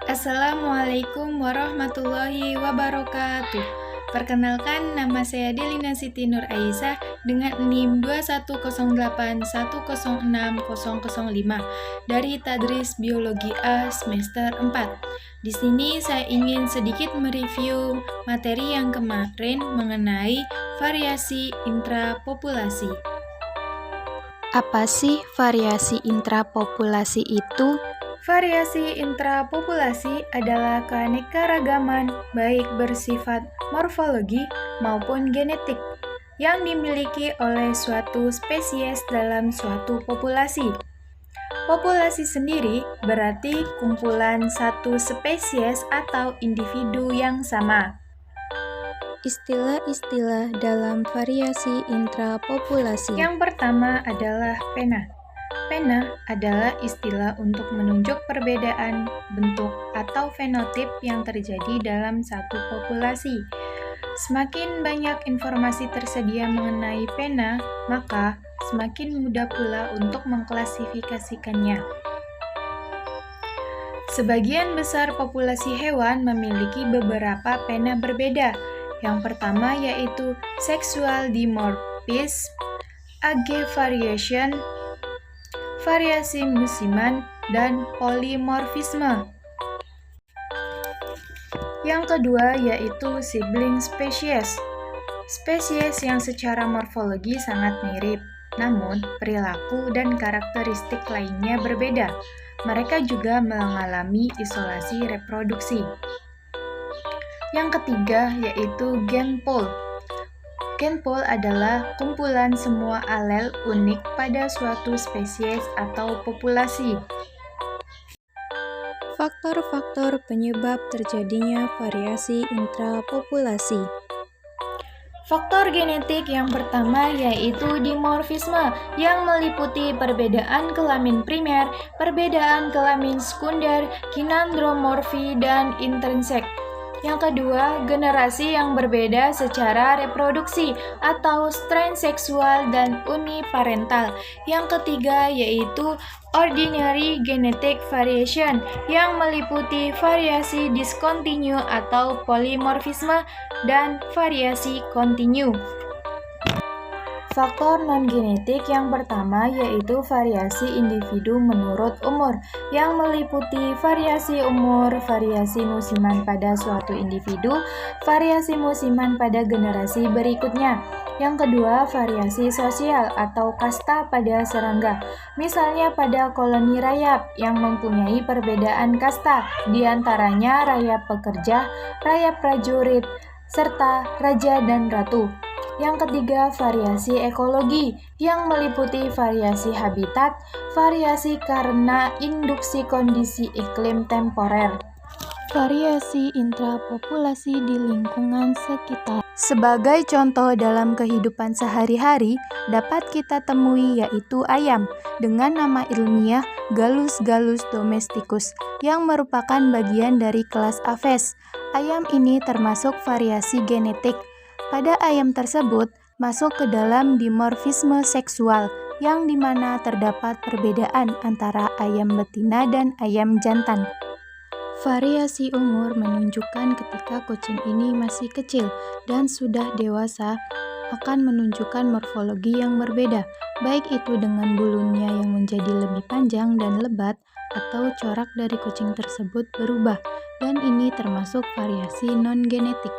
Assalamualaikum warahmatullahi wabarakatuh. Perkenalkan, nama saya Delina Siti Nur Aisyah dengan NIM 2108106005 dari Tadris Biologi A semester 4. Di sini saya ingin sedikit mereview materi yang kemarin mengenai variasi intrapopulasi. Apa sih variasi intrapopulasi itu? Variasi intrapopulasi adalah keanekaragaman baik bersifat morfologi maupun genetik yang dimiliki oleh suatu spesies dalam suatu populasi. Populasi sendiri berarti kumpulan satu spesies atau individu yang sama. Istilah-istilah dalam variasi intrapopulasi. Yang pertama adalah pena. Pena adalah istilah untuk menunjuk perbedaan bentuk atau fenotip yang terjadi dalam satu populasi. Semakin banyak informasi tersedia mengenai pena, maka semakin mudah pula untuk mengklasifikasikannya. Sebagian besar populasi hewan memiliki beberapa pena berbeda. Yang pertama yaitu sexual dimorphism, age variation, variasi musiman, dan polimorfisme. Yang kedua yaitu sibling species. Spesies yang secara morfologi sangat mirip, namun perilaku dan karakteristik lainnya berbeda. Mereka juga mengalami isolasi reproduksi. Yang ketiga yaitu genpool. Genpool adalah kumpulan semua alel unik pada suatu spesies atau populasi. Faktor-faktor penyebab terjadinya variasi intrapopulasi. Faktor genetik yang pertama yaitu dimorfisme yang meliputi perbedaan kelamin primer, perbedaan kelamin sekunder, kinandromorfi, dan intrinsik. Yang kedua, generasi yang berbeda secara reproduksi atau strain seksual dan uniparental. Yang ketiga yaitu ordinary genetic variation yang meliputi variasi diskontinu atau polimorfisme dan variasi kontinu. Faktor non-genetik yang pertama yaitu variasi individu menurut umur yang meliputi variasi umur, variasi musiman pada suatu individu, variasi musiman pada generasi berikutnya. Yang kedua, variasi sosial atau kasta pada serangga. Misalnya pada koloni rayap yang mempunyai perbedaan kasta, diantaranya rayap pekerja, rayap prajurit, serta raja dan ratu. Yang ketiga, variasi ekologi yang meliputi variasi habitat, variasi karena induksi kondisi iklim temporer. Variasi intrapopulasi di lingkungan sekitar. Sebagai contoh dalam kehidupan sehari-hari, dapat kita temui yaitu ayam dengan nama ilmiah Gallus domesticus yang merupakan bagian dari kelas Aves. Ayam ini termasuk variasi genetik. Pada ayam tersebut masuk ke dalam dimorfisme seksual yang dimana terdapat perbedaan antara ayam betina dan ayam jantan. Variasi umur menunjukkan ketika kucing ini masih kecil dan sudah dewasa akan menunjukkan morfologi yang berbeda, baik itu dengan bulunya yang menjadi lebih panjang dan lebat atau corak dari kucing tersebut berubah, dan ini termasuk variasi non-genetik.